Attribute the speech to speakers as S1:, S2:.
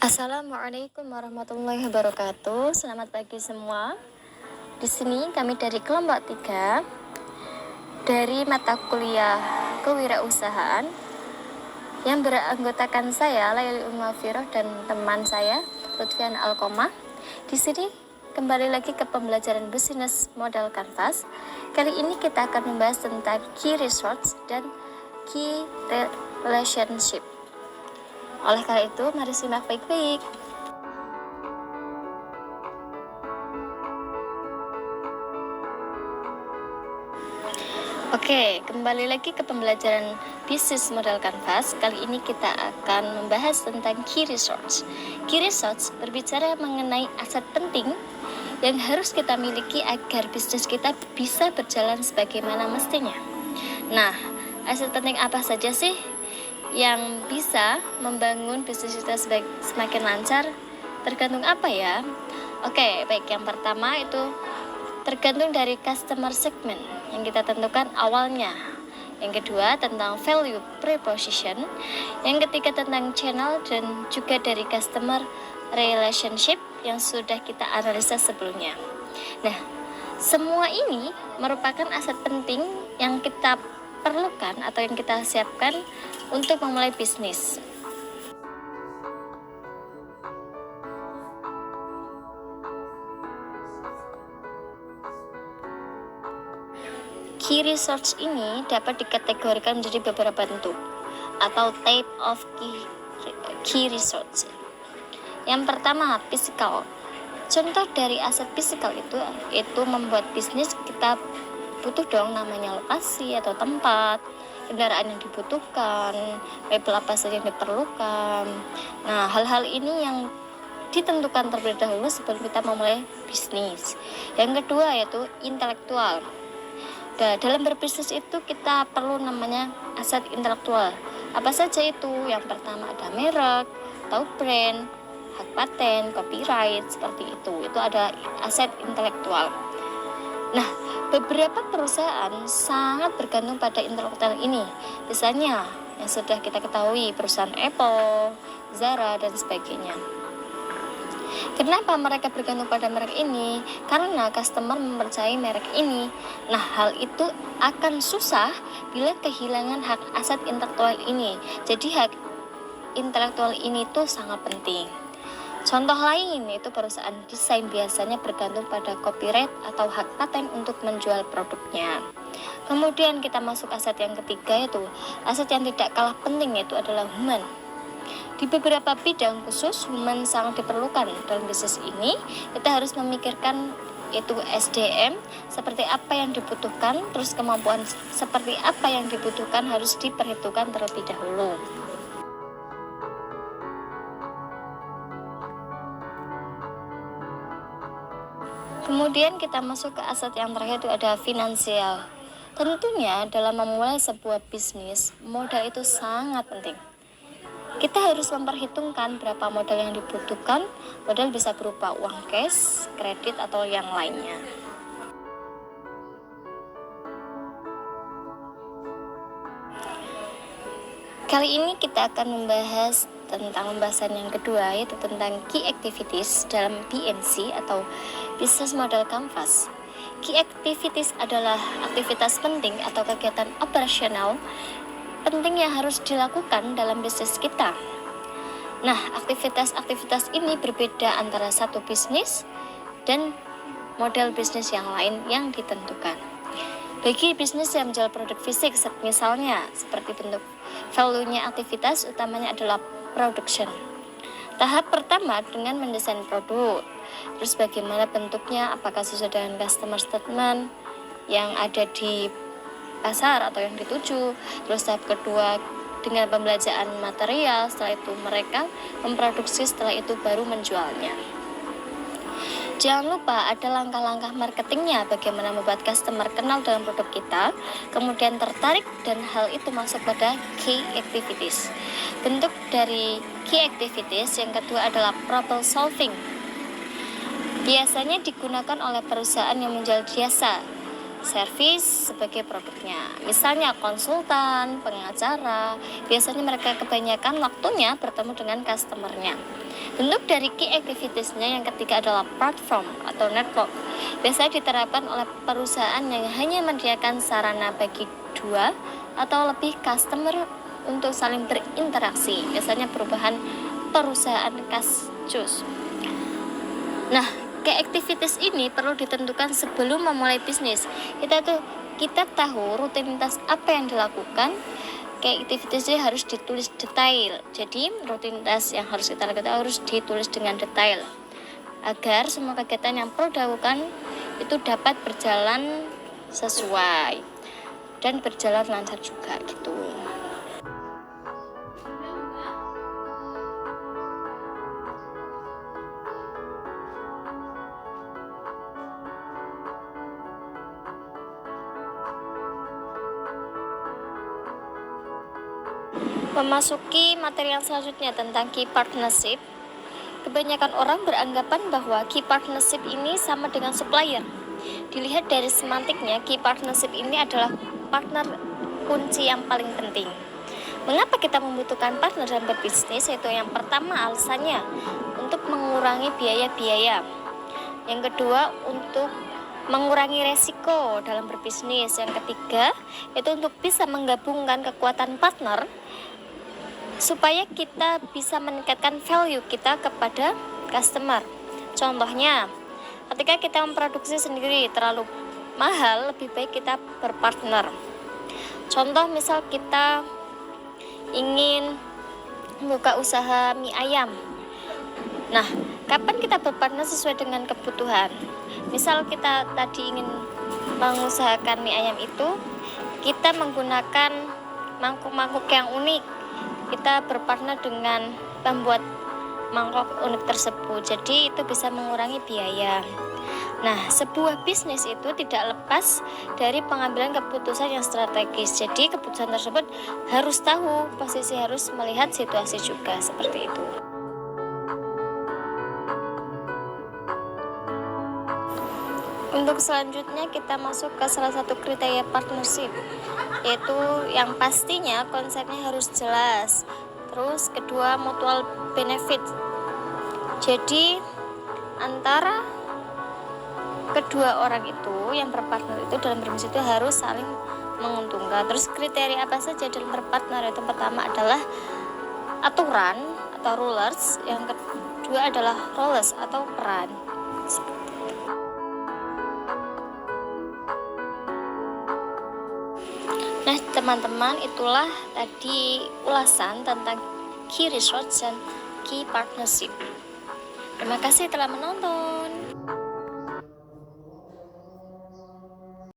S1: Assalamualaikum warahmatullahi wabarakatuh. Selamat pagi semua. Di sini kami dari kelompok 3 dari mata kuliah kewirausahaan yang beranggotakan saya Laili Umafiroh dan teman saya Lutfian Alkomah. Di sini kembali lagi ke pembelajaran bisnis model kanvas. Kali ini kita akan membahas tentang key results dan key relationship. Oleh karena itu, mari simak baik-baik. Oke, kembali lagi ke pembelajaran bisnis model kanvas. Kali ini kita akan membahas tentang key results. Key results berbicara mengenai aset penting yang harus kita miliki agar bisnis kita bisa berjalan sebagaimana mestinya. Nah, aset penting apa saja sih yang bisa membangun bisnis kita semakin lancar? Tergantung apa ya? Oke, baik, yang pertama itu tergantung dari customer segment yang kita tentukan awalnya. Yang kedua tentang value proposition. Yang ketiga tentang channel dan juga dari customer relationship yang sudah kita analisa sebelumnya. Nah, semua ini merupakan aset penting yang kita perlukan atau yang kita siapkan untuk memulai bisnis. Key results ini dapat dikategorikan menjadi beberapa bentuk atau type of key results. Yang pertama, physical. Contoh dari aset physical itu membuat bisnis kita butuh dong namanya lokasi atau tempat, kendaraan yang dibutuhkan, mebel apa saja yang diperlukan. Nah, hal-hal ini yang ditentukan terlebih dahulu sebelum kita memulai bisnis. Yang kedua yaitu intelektual. Nah, dalam berbisnis itu kita perlu namanya aset intelektual. Apa saja itu? Yang pertama ada merek, atau brand, hak paten, copyright, seperti itu. Itu ada aset intelektual. Nah, beberapa perusahaan sangat bergantung pada intelektual ini. Misalnya yang sudah kita ketahui perusahaan Apple, Zara, dan sebagainya. Kenapa mereka bergantung pada merek ini? Karena customer mempercayai merek ini. Nah, hal itu akan susah bila kehilangan hak aset intelektual ini. Jadi hak intelektual ini tuh sangat penting. Contoh lain itu perusahaan desain biasanya bergantung pada copyright atau hak paten untuk menjual produknya. Kemudian kita masuk aset yang ketiga, yaitu aset yang tidak kalah penting, yaitu adalah human. Di beberapa bidang khusus human sangat diperlukan dalam bisnis ini. Kita harus memikirkan itu SDM, seperti apa yang dibutuhkan, terus kemampuan seperti apa yang dibutuhkan harus diperhitungkan terlebih dahulu. Kemudian kita masuk ke aset yang terakhir, itu ada finansial. Tentunya dalam memulai sebuah bisnis, modal itu sangat penting. Kita harus memperhitungkan berapa modal yang dibutuhkan. Modal bisa berupa uang cash, kredit, atau yang lainnya. Kali ini kita akan membahas tentang pembahasan yang kedua, yaitu tentang key activities dalam BMC atau Business Model Canvas. Key activities adalah aktivitas penting atau kegiatan operasional penting yang harus dilakukan dalam bisnis kita. Nah, aktivitas-aktivitas ini berbeda antara satu bisnis dan model bisnis yang lain yang ditentukan. Bagi bisnis yang menjual produk fisik, misalnya seperti bentuk value-nya aktivitas utamanya adalah production. Tahap pertama dengan mendesain produk, terus bagaimana bentuknya, apakah sesuai dengan customer statement yang ada di pasar atau yang dituju. Terus tahap kedua dengan pembelanjaan material, setelah itu mereka memproduksi, setelah itu baru menjualnya. Jangan lupa ada langkah-langkah marketingnya, bagaimana membuat customer kenal dengan produk kita, kemudian tertarik, dan hal itu masuk pada key activities. Bentuk dari key activities yang kedua adalah problem solving. Biasanya digunakan oleh perusahaan yang menjual jasa servis sebagai produknya. Misalnya konsultan, pengacara, biasanya mereka kebanyakan waktunya bertemu dengan customernya. Bentuk dari key activitiesnya yang ketiga adalah platform atau network. Biasanya diterapkan oleh perusahaan yang hanya menyediakan sarana bagi 2 atau lebih customer untuk saling berinteraksi. Biasanya perubahan perusahaan kasus. Nah, key activities ini perlu ditentukan sebelum memulai bisnis. Kita tahu rutinitas apa yang dilakukan. Kayak aktivitasnya harus ditulis detail. Jadi rutinitas yang harus kita lakukan harus ditulis dengan detail agar semua kegiatan yang perlu dilakukan itu dapat berjalan sesuai dan berjalan lancar juga gitu. Memasuki materi yang selanjutnya tentang key partnership. Kebanyakan orang beranggapan bahwa key partnership ini sama dengan supplier. Dilihat dari semantiknya, key partnership ini adalah partner kunci yang paling penting. Mengapa kita membutuhkan partner dalam berbisnis? Yaitu yang pertama alasannya untuk mengurangi biaya-biaya. Yang kedua untuk mengurangi resiko dalam berbisnis. Yang ketiga itu untuk bisa menggabungkan kekuatan partner supaya kita bisa meningkatkan value kita kepada customer. Contohnya, ketika kita memproduksi sendiri terlalu mahal, lebih baik kita berpartner. Contoh misal kita ingin membuka usaha mie ayam. Nah, kapan kita berpartner sesuai dengan kebutuhan? Misal kita tadi ingin mengusahakan mie ayam itu, kita menggunakan mangkuk-mangkuk yang unik. Kita berpartner dengan pembuat mangkok unik tersebut, jadi itu bisa mengurangi biaya. Nah, sebuah bisnis itu tidak lepas dari pengambilan keputusan yang strategis. Jadi keputusan tersebut harus tahu posisi, harus melihat situasi juga seperti itu. Untuk selanjutnya kita masuk ke salah satu kriteria partnership, yaitu yang pastinya konsepnya harus jelas. Terus kedua, mutual benefit. Jadi antara kedua orang itu yang berpartner itu dalam berbisnis itu harus saling menguntungkan. Terus kriteria apa saja dalam berpartner? Itu pertama adalah aturan atau rulers, yang kedua adalah roles atau peran. Nah, teman-teman, itulah tadi ulasan tentang key research dan key partnership. Terima kasih telah menonton.